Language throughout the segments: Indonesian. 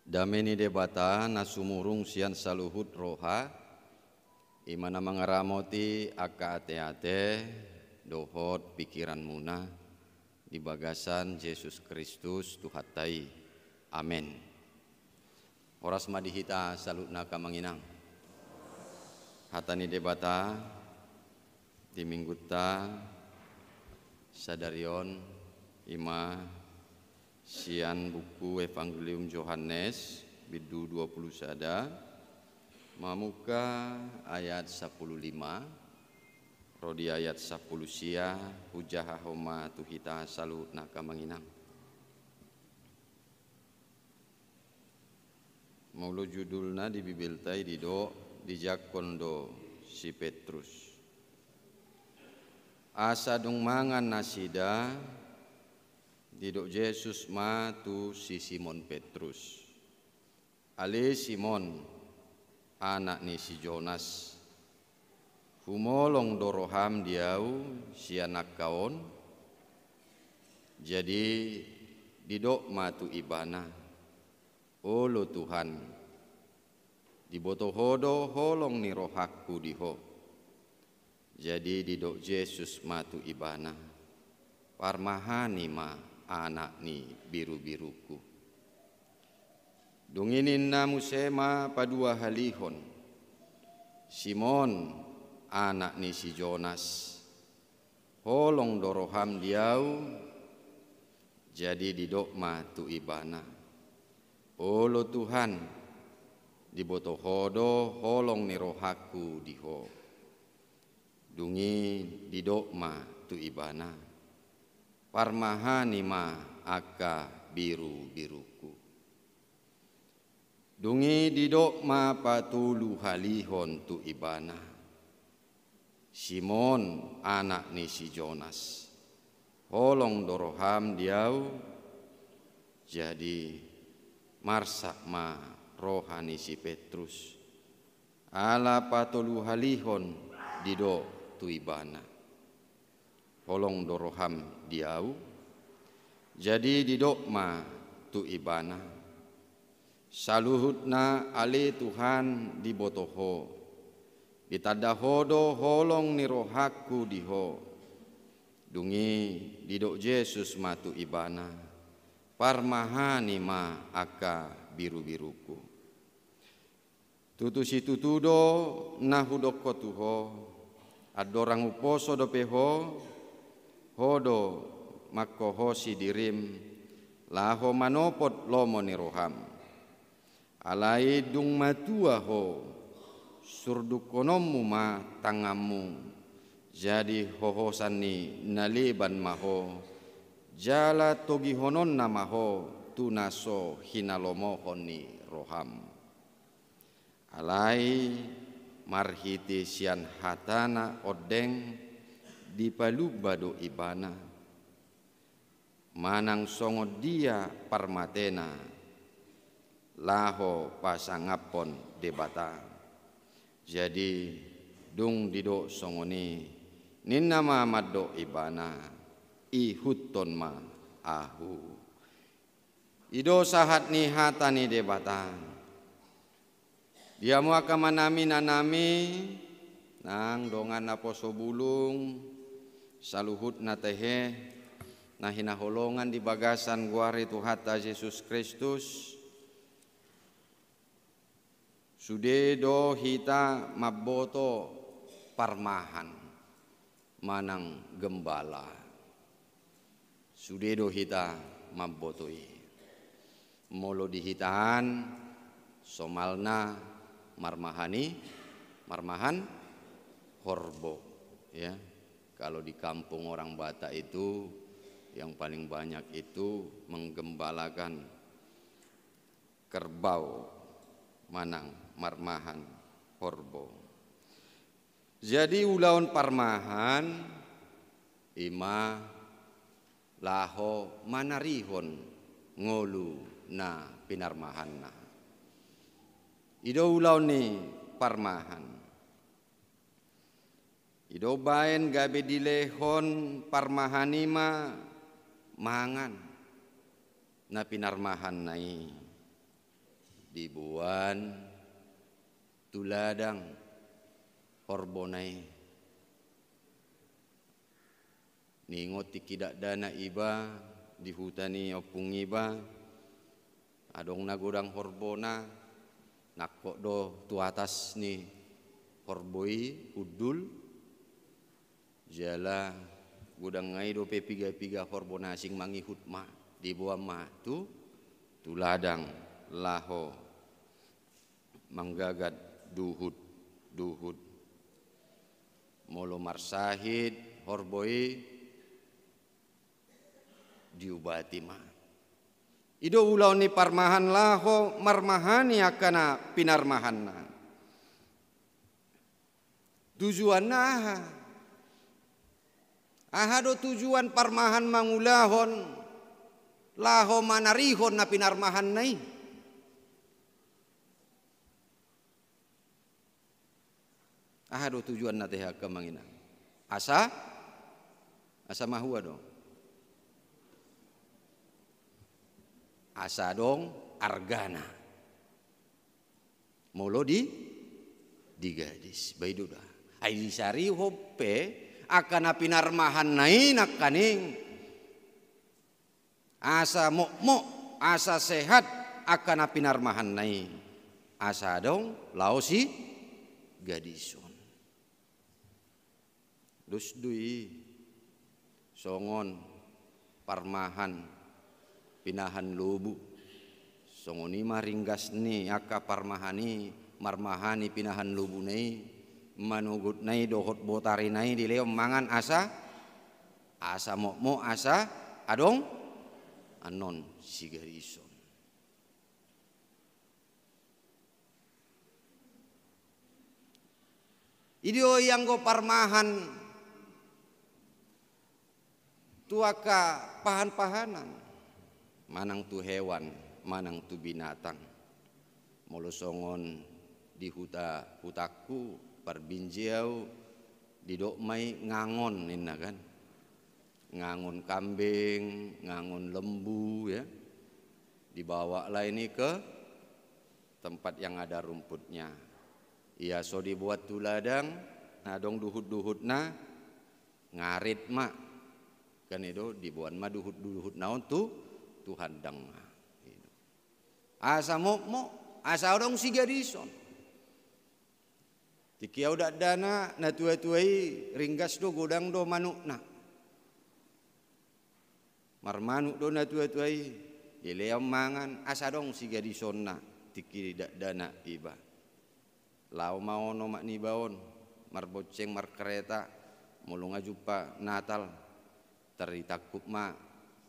Dameni debata nasumurung sian saluhut roha imana mangaramoti aka ate-ate dohot pikiran muna di bagasan Yesus Kristus tuhatai. Amin. Oras madihita salutna kamanginang. Hatani debata di mingguta sadarion ima sian buku Evangelium Yohanes bidu 20 sada mamuka ayat 15 rodi ayat 10 sia hujah homa tuhita salut naka manginang. Maulo judulna di bibiltai dido dijak kondo si Petrus. Asa dung mangan nasida didok Yesus ma tu si Simon Petrus. Ali Simon anak ni si Jonas. Humolong doroham diau si anak kaon. Jadi didok ma tu ibana. Olo Tuhan. Diboto hodo holong ni rohakku diho. Jadi didok Yesus ma tu ibana. Parmahani ma anak ni biru-biruku. Dunginin namu sema padua halihon. Simon anak ni si Jonas. Holong doroham diau. Jadi didokma tu ibana. Olo Tuhan. Diboto hodo holong ni rohaku diho. Dungi didokma tu ibana. Parmahani ma aka biru-biruku. Dungi didok ma patulu halihon tu ibana. Simon anak ni si Jonas. Holong doroham diau. Jadi marsak ma rohani si Petrus. Ala patulu halihon didok tu ibana. Holong doroham diau. Jadi didokma tu ibana. Saluhutna ali Tuhan dibotoho. Ditadahodo holong ni rohaku diho. Dungi didok Yesus ma tu ibana. Parmahani ma aka biru-biruku. Tutusi tutudo nahudoko tuho. Adorang uposo dopeho. Hodo makohosi dirim laho manopot lomo ni roham alai dung matua ho surdukonomu ma tangamu jadi hohosan ni naliban maho jala togi honon namaho tunaso hinalomohon ni roham alai marhiti sian hatana odeng di palubado ibana manang songo dia parmatena laho pasangapon debata jadi dung dido songoni ninna ma maddo ibana ihuton ma ahu ido sahat ni hatani debata dia mua kamanami nanami nang dongan naposo bulung saluhut na tehe na hinaholongan di bagasan guari Tuhata Yesus Kristus sudedo hita maboto parmahan manang gembala sudedo hita mabotoi molo dihitaan somalna marmahan horbo ya. Kalau di kampung orang Batak itu yang paling banyak itu menggembalakan kerbau manang marmahan horbo. Jadi ulaun parmahan ima laho manarihon ngolu na pinarmahanna. Ido ulaun ni parmahan. Ido baen gabe dilehon parmahanima mangan na pinarmahan nai dibuan tuladang horbonai ningot tikidak dana iba di hutani opung iba adong nagodang horbona nakko do tu atas ni horboi udul jala gudang ngai do pe piga horbona sing mangihut ma di bawah ma tu tuladang laho manggagat duhut molo marsahid horboi diubati ma ido ulau ni parmahan laho marmahani akana pinarmahanna tujuanna aha do tujuan parmahan mangulahon laho manarihon na pinarmahan nai aha do tujuan na teh mangina asa mahua dong asa dong argana molo di gadis baiduda ai disari hope akan pinarmahan nai nakaning asa mok asa sehat akan pinarmahan nai asa dong laosi gadison dusdui songon parmahan pinahan lubu songoni maringgas ni aka parmahani marmahani pinahan lubu nei manugut nei dohot botari nei dileo mangan asa mok asa adong anon sigarison idio yang go parmahan tuaka pahan-pahanan manang tu hewan manang tu binatang molo songon di hutaku parbinjiau di dokmai ngangon inna kan ngangon kambing ngangon lembu ya dibawa lah ini ke tempat yang ada rumputnya iya so dibuat tuladang nadong duhut-duhutna ngarit mak kan itu dibuat mah duhut-duhut naon tu handang asa mok asa orang si gadison tikiau dak dana na tuai ringgas do godang do manuk na marmanuk do na tuai dileam mangan asa dong si gadison na tiki dak dana iba lau mau no mak ni baon marboceng mar kereta mulung ajupa natal teritakuk ma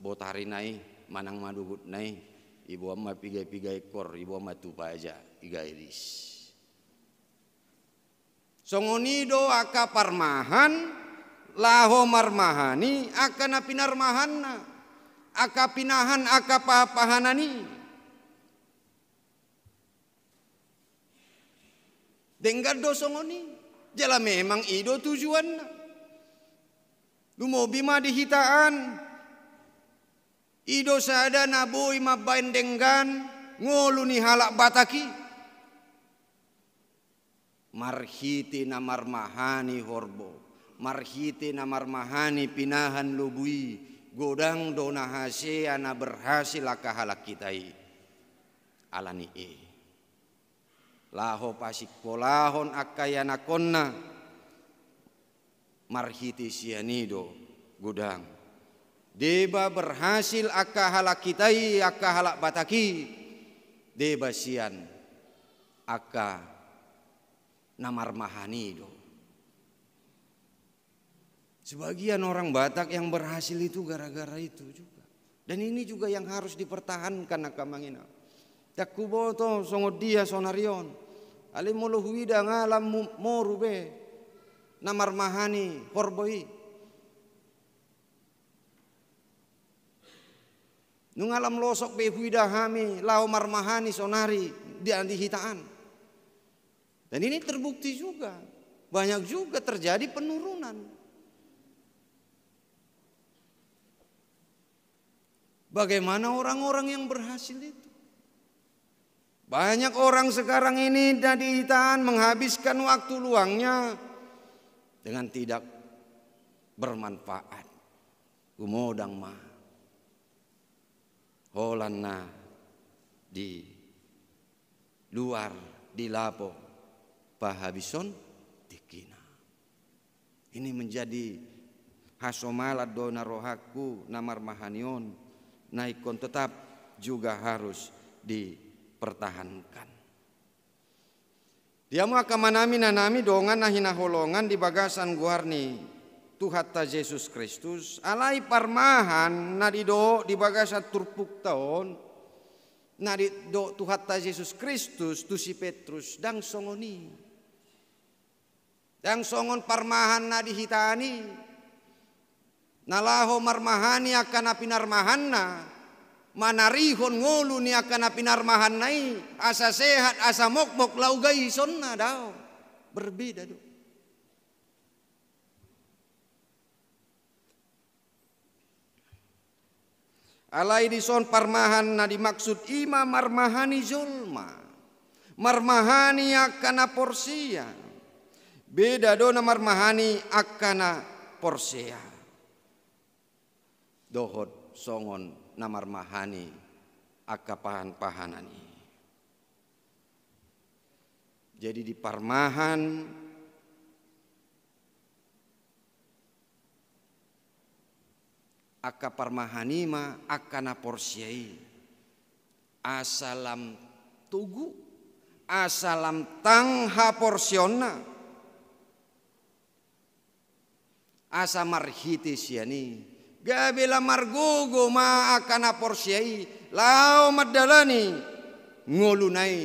botari nai manang madugut nai ibu amma piga ekor ibu amma tupa aja iga iris songoni do aka parmahan laho marmahani aka na pinarmahanna aka pinahan aka pahanani dengar do songoni jala memang ido tujuanna lumobi ma dihitaan ido sada naboy mabandenggan ngolu ni halak bataki marhiti na marmahani horbo marhiti na marmahani pinahan lubui godang dona hase ana berhasil aka halak kitai alani laho pasik polahon akayana konna marhiti sianido godang deba berhasil aka halak kitai aka halak bataki deba sian aka namar mahani do sebagian orang Batak yang berhasil itu gara-gara itu juga dan ini juga yang harus dipertahankan aka mangina takuboto songodia sonarion ali mulu huida ngalam morube namar mahani horboi nungalam losok be huida hami lau marmahani sonari di hitaan dan ini terbukti juga banyak juga terjadi penurunan bagaimana orang-orang yang berhasil itu Banyak orang sekarang ini dari hitaan menghabiskan waktu luangnya dengan tidak bermanfaat. Gumodang mah holanna di luar di lapo pahabison tikina. Ini menjadi hasomalat dona rohaku namar mahanion naikon tetap juga harus dipertahankan. Dia mau akamanami nanami dongan nahina holongan di bagasan guarni Tuhan ta Yesus Kristus alai parmahan nadido di bagasan turpuk tahun nadido Tuhan ta Yesus Kristus tu si Petrus dang songoni dang songon parmahan nadi hitani nalaho marmahani akan apinarmahanna manarihon ngolu ni akan apinarmahan nai asa sehat asa mokmok laugai sonna dao berbeda do. Alai dison parmahan na dimaksud ima marmahani zolma marmahani akana porsia beda dona marmahani akana porsia dohod songon namar mahani akapahan-pahanani. Jadi di parmahan aka parmahanima akana porsiai asalam tugu asalam tangha porsiona asa marhiti siani gabela margogo ma akana porsiai lao madalani ngolunai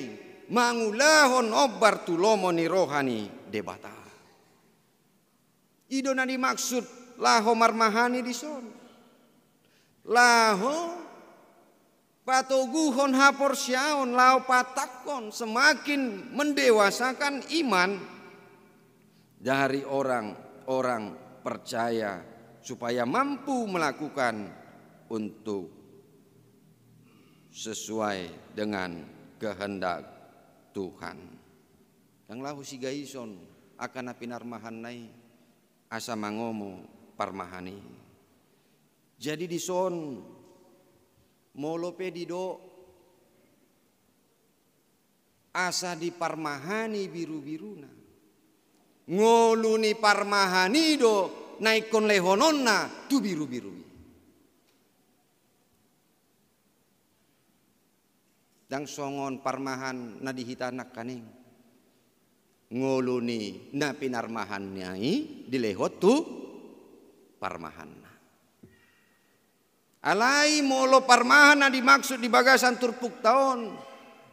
mangulahon obar tulomo ni rohani debata idona dimaksud laho marmahani dison laho patoguhon haporsyaon lao patakon semakin mendewasakan iman dari orang-orang percaya supaya mampu melakukan untuk sesuai dengan kehendak Tuhan. Yang lahu si gaison akan apinarmahan nai asa mangomo parmahani. Jadi dison molope dido asa di parmahani biru-biruna ngoluni parmahani do naikon lehononna tu biru-birui dang songon parmahan na dihitanak kaning ngoluni na pinarmahan nyai dilehot tu parmahan. Alai molo parmahan na dimaksud di bagasan turpuk tahun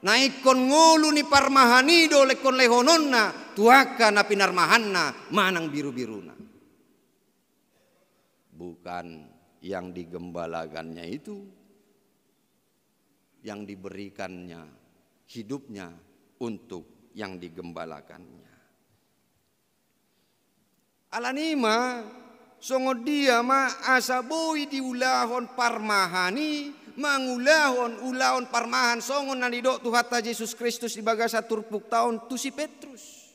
naikon ngulu ni parmahanido lekon lehononna tuaka na pinarmahanna manang biru-biruna. Bukan yang digembalakannya itu yang diberikannya hidupnya untuk yang digembalakannya. Alanima songo dia ma asaboi diulahon parmahani mangulahon ulahon parmahan songon nalidok Tuhan ta Yesus Kristus di bagasa turpuk tahun tu si Petrus.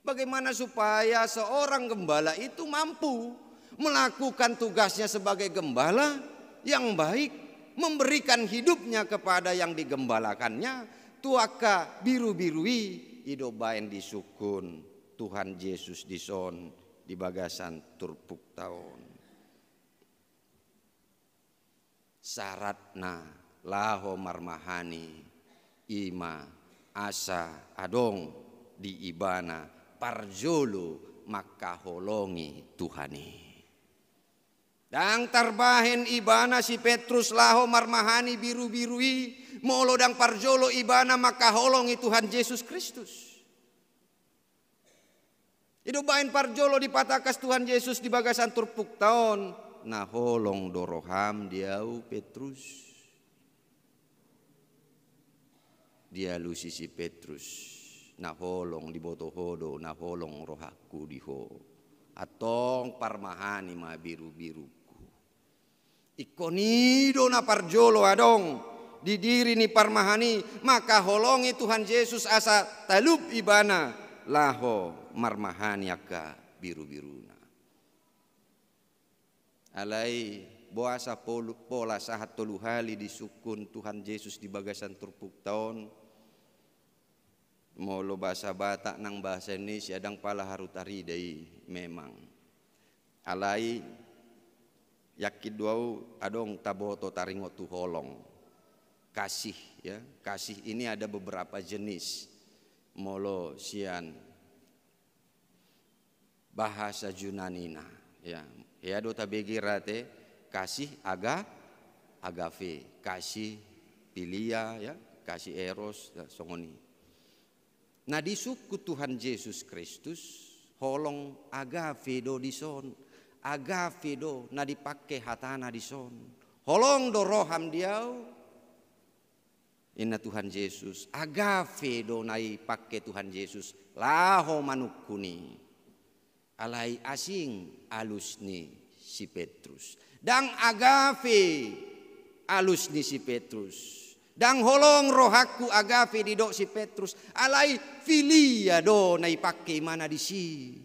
Bagaimana supaya seorang gembala itu mampu melakukan tugasnya sebagai gembala yang baik, memberikan hidupnya kepada yang digembalakannya, tuaka biru-birui idobain disukun Tuhan Yesus dison di bagasan turpuk tahun. Syaratna laho marmahani ima asa adong di ibana parjolo makaholongi Tuhani. Dang tarbahen ibana si Petrus laho marmahani biru-birui molo dang parjolo ibana makaholongi Tuhan Yesus Kristus. Itu bain parjolo dipatakas Tuhan Yesus di bagasan turpuk tahun. Nah holong doroham diau Petrus. Dia lusi si Petrus. Nah holong di botohodo. Nah holong rohaku diho. Atong parmahani ma biru-biruku. Ikonido na parjolo adong. di diri ni parmahani, maka holongi Tuhan Yesus asa talub ibana laho marmahani akka biru-biruna. Alai boasa pola sahat toluhali disukun Tuhan Yesus di bagasan turpuk tahun. Molo bahasa Batak nang bahasa Indonesia adang pala harutari dai memang. Alai yakid duau adong taboto taringo tu holong. Kasih ya, kasih ini ada beberapa jenis. Molo sian bahasa Junanina ya. Ya do tabegi rate kasih agave, kasih pilia ya, kasih eros songoni. Nah di suku Tuhan Yesus Kristus holong agave do dison, agave do na dipakai hatana dison. Holong do roham diau inna Tuhan Yesus, agave do nai pakai Tuhan Yesus laho manukuni. Alai asing alus ni si Petrus. Dang agave alus ni si Petrus. Dang holong rohaku agave di dok si Petrus. Alai filia do na ipake mana di si.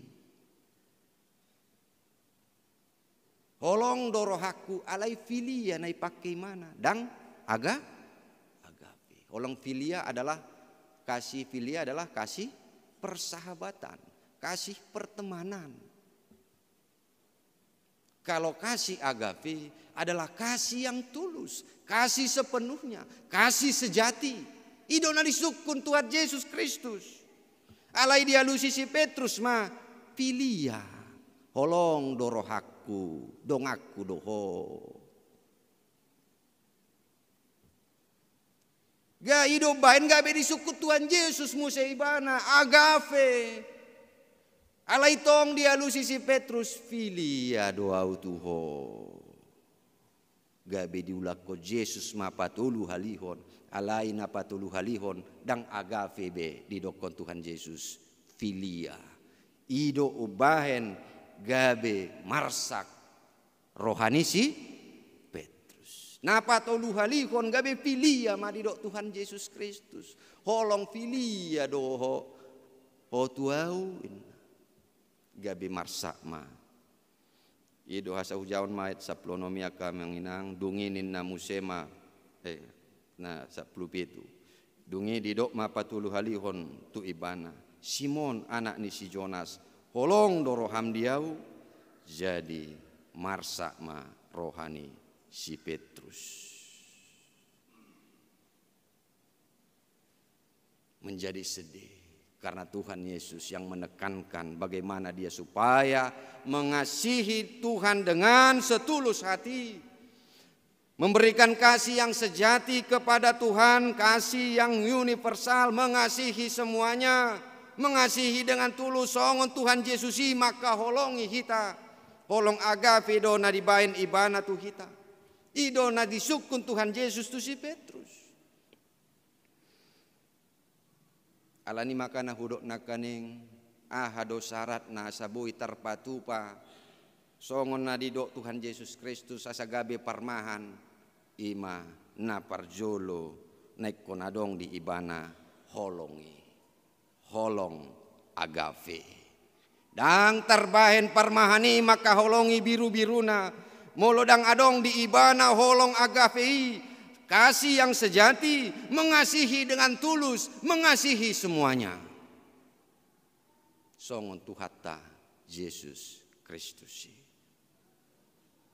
Holong do rohaku alai filia na ipake mana. Dang agave. Holong filia adalah kasih persahabatan. Kasih pertemanan. Kalau kasih agave adalah kasih yang tulus, kasih sepenuhnya, kasih sejati. Idona disukun Tuhan Yesus Kristus. Alai dialusi si Petrus mah pilia. Holong dorohaku, dongaku doho. Ga ido bain gabe disukun Tuhan Yesus museibana agave. Alai tong dialusi si Petrus filia doa tuho. Gabe diulak ko Yesus ma patulu halihon. Alai na patulu halihon dang agave be didokon Tuhan Yesus filia. Ido ubahen gabe marsak rohani si Petrus. Na patulu halihon gabe filia ma didok Tuhan Yesus Kristus. Holong filia doho ho tuau gabi marsak ma. Ido hasa hujawan mait saplonomia ka menginang dunginin na musema na saplupitu. Dungi didok ma patulu halihon tu ibana. Simon anak ni si Jonas holong doroham diau jadi marsak ma rohani si Petrus. Menjadi sedih. Karena Tuhan Yesus yang menekankan bagaimana dia supaya mengasihi Tuhan dengan setulus hati. Memberikan kasih yang sejati kepada Tuhan, kasih yang universal, mengasihi semuanya. Mengasihi dengan tulus, songon Tuhan Yesus maka holongi kita. Holong agave do na dibain ibana tu kita. Ido na disukun Tuhan Yesus tu si Petrus. Alani makana hudok nakaning ahado syarat na sabui tarpatupa songon na didok Tuhan Yesus Kristus asagabe parmahan ima na parjolo naik konadong di ibana holong agave dang terbahen parmahani maka holongi biru-biruna molodang adong di ibana holong agave. Kasih yang sejati, mengasihi dengan tulus, mengasihi semuanya. Songon Tuhata Yesus Kristus.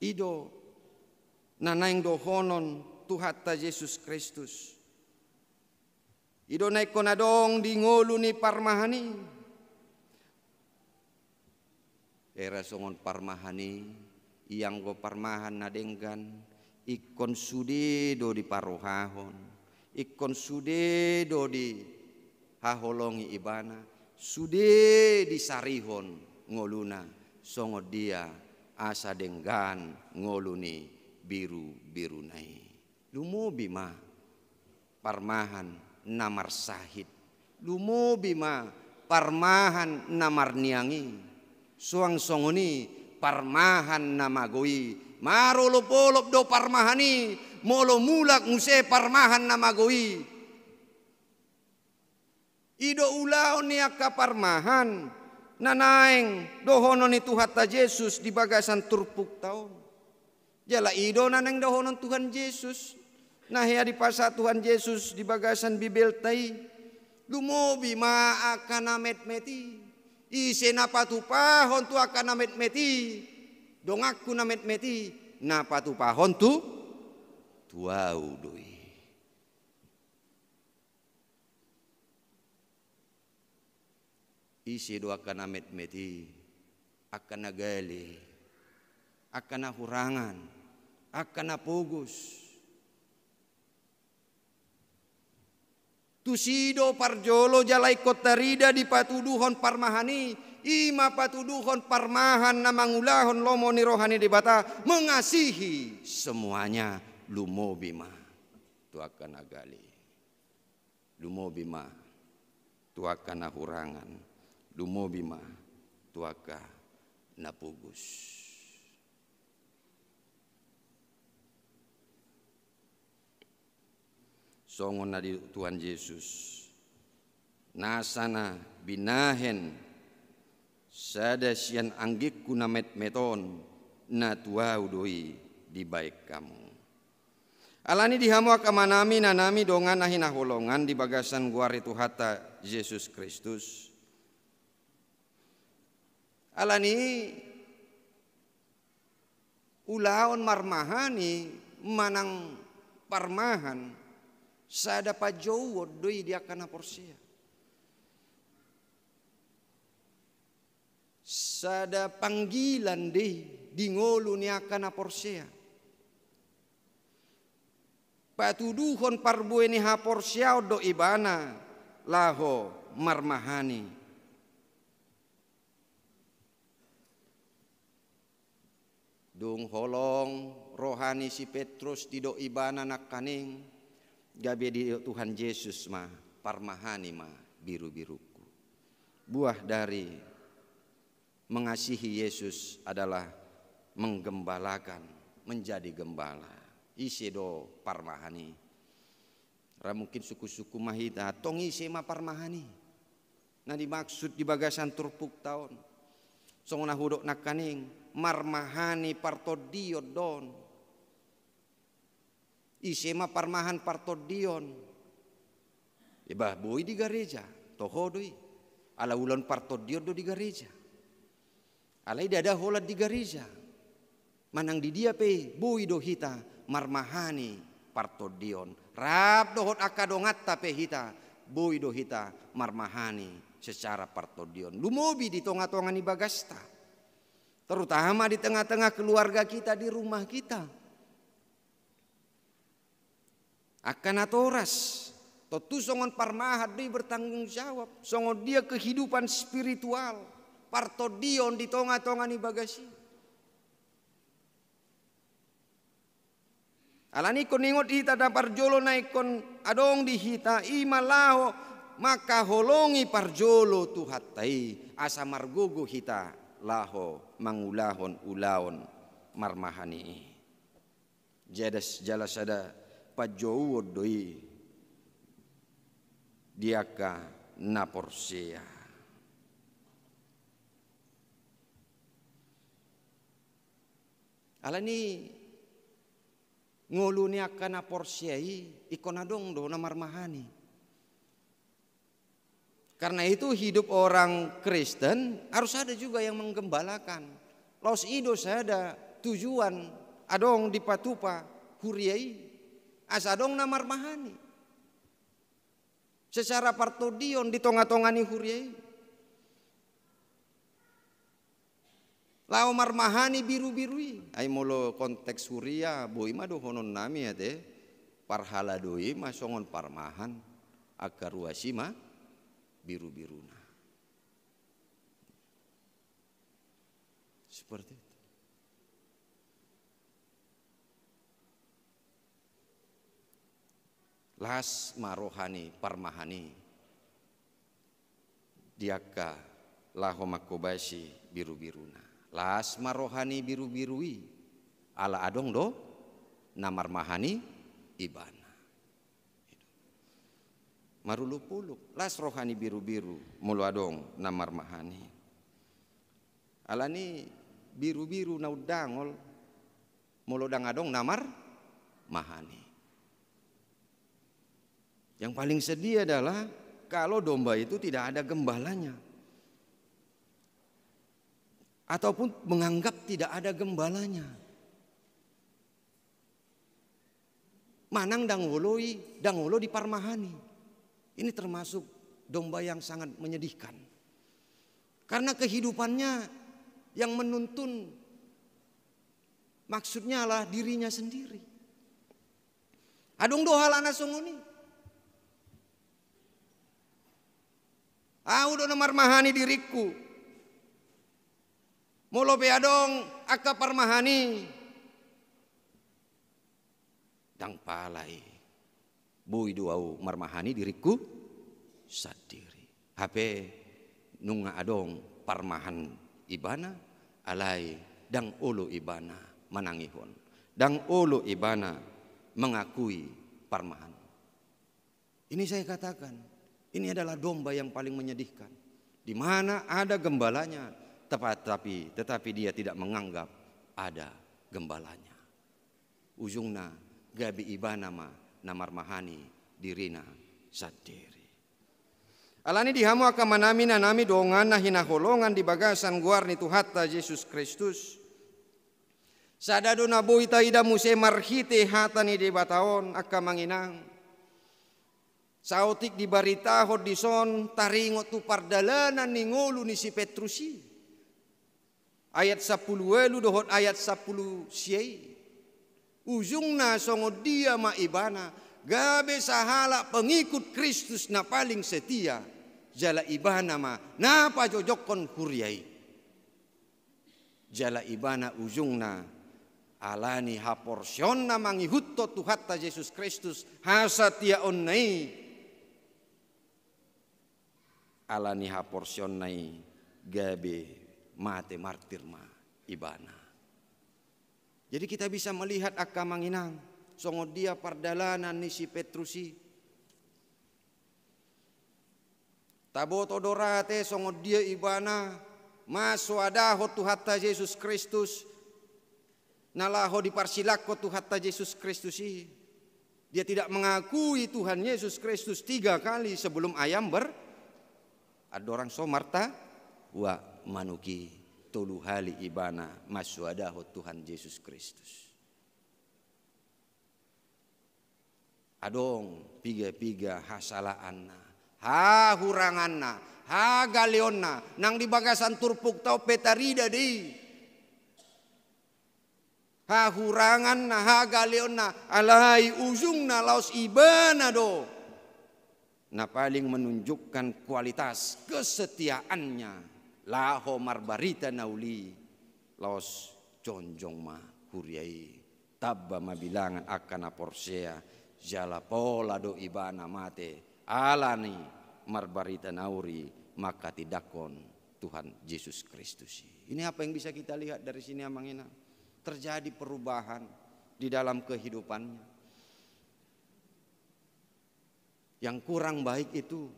Ido nanaing dohonon Tuhata Yesus Kristus. Ido naik konadong di ngolu ni parmahani. Era songon parmahani, yang go parmahan nadenggan. Ikon sude do di parohahon, ikon sude do di haholongi ibana, sude di sarihon ngoluna, songo dia asa denggan ngoluni biru nai. Lumobi ma parmahan namar sahid, lumobi ma parmahan namar niangi, suang songoni parmahan namagoi. Marolop-olop do parmahani molo mulak muse parmahan na magoi. Ido ulaon ni akka parmahan nanaeng dohono ni Tuhan ta Yesus di bagasan turpuk taon. Jala ido naneng dohonon Tuhan Yesus. Nah ya di pasa Tuhan Yesus di bagasan bibel tai. Lumobi ma akan amet meti. Ise napatupahon tu akan namet meti, dongakku namet meti, napatupahon tu tuau doi. Ise do akan namet meti, akan nagali, akan nahurangan, akan napugus. Tusido parjolo jalai kotarida di patuduhon parmahani ima patuduhon parmahan na mangulahon lomo ni rohani di bata mengasihi semuanya lumobima tu akan agali lumobima tu akan nahurangan lumobima tu akan napugus. Songon na di Tuhan Yesus nasana binahen sada sian anggikku na meton na tuau doi di baik kamu. Alani dihamu akamanami nanami dongan nahina holongan di bagasan guari Tuhata Yesus Kristus. Alani ulaon marmahani manang parmahan sada pajowo doi dia kana porsia. Sada panggilan deh di ngolu ni akana porsia. Patuduhon parbue ni ha porsia do ibana laho marmahani. Dung holong rohani si Petrus di do ibana nak kaning. Gabe di Tuhan Yesus mah parmahani mah biru-biruku. Buah dari mengasihi Yesus adalah menggembalakan, menjadi gembala. Isi do parmahani. Ra mungkin suku-suku mahita tong isi mah parmahani. Nah dimaksud di bagasan turpuk taon. Songona hudok nak kaning marmahani partodio don. Isema parmahan partodion. Iba boy di gereja, tohodoi. Ala ulon partodion do di gereja. Alai dada holat di gereja. Manang di dia pe boy do hita marmahani partodion. Rap dohot akadongat tape hita boy do hita marmahani secara partodion. Lumobi di tonga-tonga ni bagasta. Terutama di tengah-tengah keluarga kita di rumah kita. Akan atoras totu songon parmahat dia bertanggung jawab songon dia kehidupan spiritual partodion di tonga-tonga ni bagasi alani kon ingot hita da parjolo naikon adong di hita imalaho maka holongi parjolo tuhatai asa margogo hita laho mangulahon ulaon marmahani jadas jalasada pajowo doi diaka naporsia. Alani ngulu ni akan naporsiai ikon adong do namarmahani. Karena itu hidup orang Kristen harus ada juga yang menggembalakan. Laos ido sada tujuan adong dipatupa huriai. Asadong na marmahani. Secara partodion di tonga-tonga ni huriai. Lao marmahani biru-birui. Ay molo konteks huria boi ma dohonon nami ate. Parhala doi ma songon parmahan. Akar ruasima biru-biruna. Seperti itu. Las marohani parmahani diaka laho makobasi biru-biruna. Las marohani biru-birui ala adong do namar mahani ibana. Marulupuluk las rohani biru-biru mulu adong namar mahani. Alani biru-biru naudangol mulu dangadong namar mahani. Yang paling sedih adalah kalau domba itu tidak ada gembalanya. Ataupun menganggap tidak ada gembalanya. Manang dangolo di parmahani. Ini termasuk domba yang sangat menyedihkan. Karena kehidupannya yang menuntun maksudnya lah dirinya sendiri. Adung dohalana sunguni. Udah namar mahani diriku. Molo beadong akka parmahani. Dang palai. Bui duau marmahani diriku sadiri. HP nunga adong parmahan ibana alai dang ulu ibana manangihon. Dang ulu ibana mengakui parmahan. Ini saya katakan, ini adalah domba yang paling menyedihkan. Di mana ada gembalanya, tetapi dia tidak menganggap ada gembalanya. Ujungna gabi ibana namar mahani dirina sadiri. Alani dihamu akan manami dongan na hinaholongan di bagasan guarni Tuhatta Yesus Kristus. Sadado na buita ida muse marhite hatani di bataon akan manginang. Sautik di baritahod di son taringot tu pardalanan ni ngulu ni si Petrusi. Ayat 10 dohot ayat 10 siai. Ujungna songo dia maibana gabe sahala pengikut Kristus na paling setia jala ibana napa jojokon huriai jala ibana ujungna alani haporsion na mangihutto Tuhatta Yesus Kristus hasatia onnai alani haporsion nai gabe mate martir ibana. Jadi kita bisa melihat akka manginang songo dia pardalanan ni si Petrusi. Taboto dorate songo dia ibana maswadaho Tuhatta Yesus Kristus. Nalaho diparsilakko Tuhatta Yesus Kristus. Dia tidak mengakui Tuhan Yesus Kristus 3 kali sebelum ayam ada orang somarta wa manuki. Tulu hali ibana maswadaho Tuhan Yesus Kristus. Adong piga-piga hasalaanna, ha huranganna, ha galeonna, nang di bagasan turpuk tau petarida di. Ha huranganna, ha galeonna, alai ujungna laos ibana do. Na paling menunjukkan kualitas kesetiaannya. Laho marbarita nauli laos conjong ma huriai tabba mabilangan akan aporsea jala pola do ibana mate alani marbarita nauri maka tidakon Tuhan Yesus Kristus. Ini apa yang bisa kita lihat dari sini amangina? Terjadi perubahan di dalam kehidupannya. Yang kurang baik itu,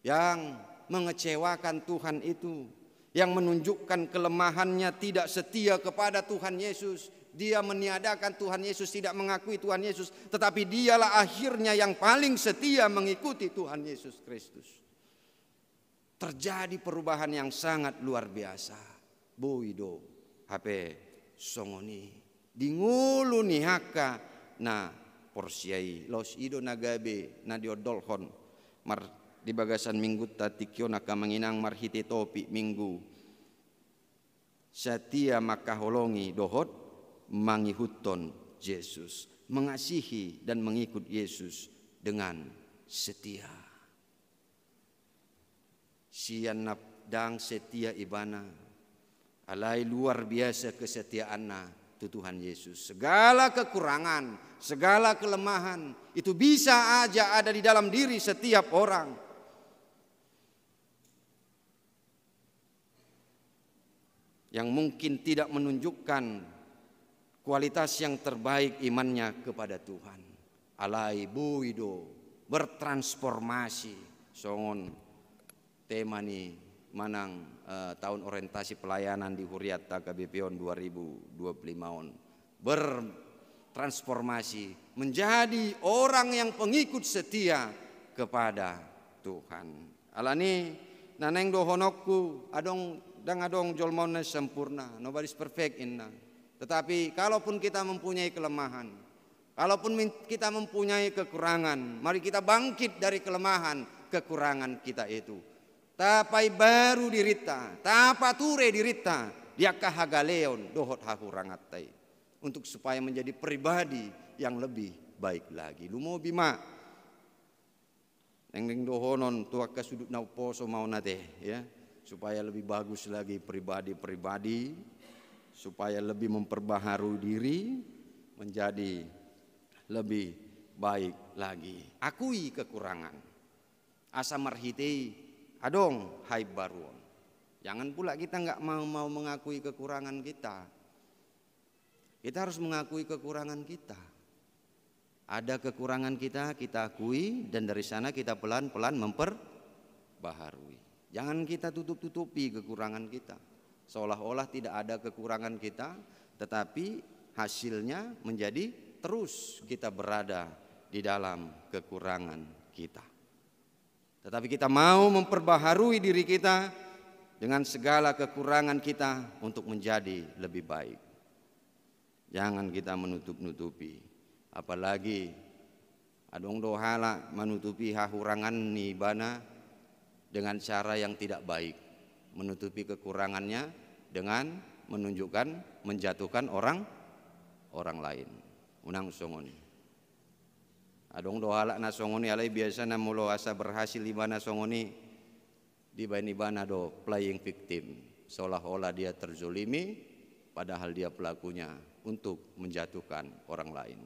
yang mengecewakan Tuhan itu, yang menunjukkan kelemahannya tidak setia kepada Tuhan Yesus. Dia meniadakan Tuhan Yesus, tidak mengakui Tuhan Yesus, tetapi dialah akhirnya yang paling setia mengikuti Tuhan Yesus Kristus. Terjadi perubahan yang sangat luar biasa. Boido HP songoni dingulu ni haka na porsiai los ido nagabe na diodolhon mar di bagasan minggu tatikyo nakamanginang marhiti topi minggu setia makaholongi dohot mangihuton Yesus, mengasihi dan mengikut Yesus dengan setia. Sian napdang setia ibana alai luar biasa kesetiaanna Tuhan Yesus. Segala kekurangan, segala kelemahan itu bisa aja ada di dalam diri setiap orang. Yang mungkin tidak menunjukkan kualitas yang terbaik imannya kepada Tuhan. Alai buido bertransformasi songon tema ni manang tahun orientasi pelayanan di Huriata KBPON 2025 bertransformasi menjadi orang yang pengikut setia kepada Tuhan. Alani naneng dohonokku adong jolmone sempurna, nobody's perfect inna. Tetapi kalaupun kita mempunyai kelemahan, kalaupun kita mempunyai kekurangan, mari kita bangkit dari kelemahan kekurangan kita itu. Tapai baru dirita, tapa ture dirita, dia kahagaleon dohot hahurangatai untuk supaya menjadi pribadi yang lebih baik lagi. Lumo bima neng dohonon tua ke sudut nauposo mau nate ya, supaya lebih bagus lagi pribadi-pribadi, supaya lebih memperbaharui diri menjadi lebih baik lagi. Akui kekurangan, asa marhiti adong hai baruon. Jangan pula kita nggak mau mengakui kekurangan kita. Kita harus mengakui kekurangan kita. Ada kekurangan kita akui, dan dari sana kita pelan-pelan memperbaharui. Jangan kita tutup-tutupi kekurangan kita, seolah-olah tidak ada kekurangan kita, tetapi hasilnya menjadi terus kita berada di dalam kekurangan kita. Tetapi kita mau memperbaharui diri kita dengan segala kekurangan kita untuk menjadi lebih baik. Jangan kita menutup-nutupi. Apalagi adong dohala menutupi hahurangan ni bana dengan cara yang tidak baik, menutupi kekurangannya dengan menunjukkan menjatuhkan orang lain. Unang songoni. Adong dohala na songoni alai biasa na mulo asa berhasil di bana songoni di bana do playing victim, seolah-olah dia terzolimi padahal dia pelakunya untuk menjatuhkan orang lain.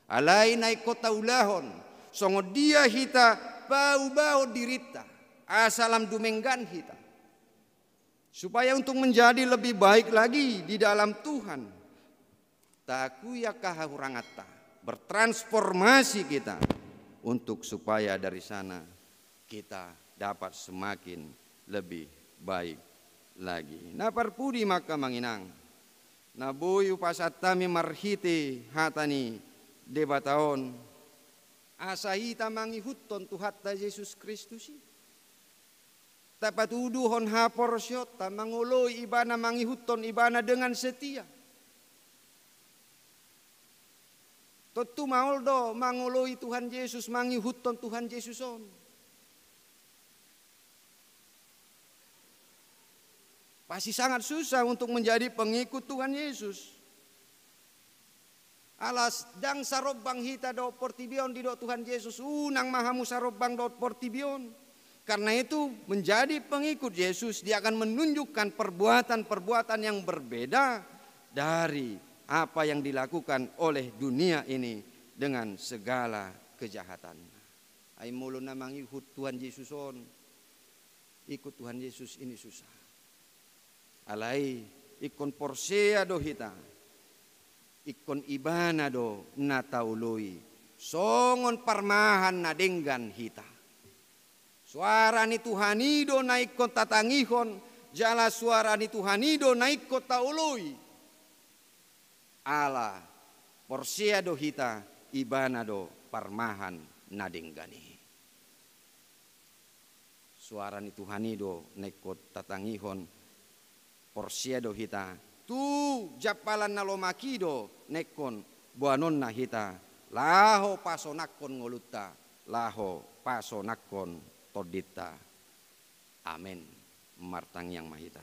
Alai naik kota ulahon songo dia hita bau-bau dirita asalam dumenggan hita supaya untuk menjadi lebih baik lagi di dalam Tuhan. Takuya kahurangata bertransformasi kita untuk supaya dari sana kita dapat semakin lebih baik lagi. Naparpudi maka manginang nabuyu pasatami marhiti hatani debataon asahita mangihutton tuhatta Yesus Kristus. Tapatuduhon haporsyota manguloi ibana mangihutton ibana dengan setia. Tentu mauldo manguloi Tuhan Yesus mangihutton Tuhan Yesuson. Pasti sangat susah untuk menjadi pengikut Tuhan Yesus. Alas dang sarobang hita do portibion di do Tuhan Yesus unang mahamu sarobang do portibion. Karena itu menjadi pengikut Yesus dia akan menunjukkan perbuatan-perbuatan yang berbeda dari apa yang dilakukan oleh dunia ini dengan segala kejahatannya. Ai mulu namang ikut Tuhan Yesus on. Ikut Tuhan Yesus ini susah. Alai ikon porsea do hita. Ikon ibana do nataului songon parmahan na denggan hita. Suara ni Tuhanido naik kota tangihon, jala suara ni Tuhanido naik kotaului. Ala porsia do hita ibana do parmahan na denggani. Suara ni Tuhanido naik kota tangihon, porsia do hita. Tu japalan na lomakido nekon buanon na hita laho pasonakon ngoluta laho pasonakon todita. Amin. Martang yang mahita.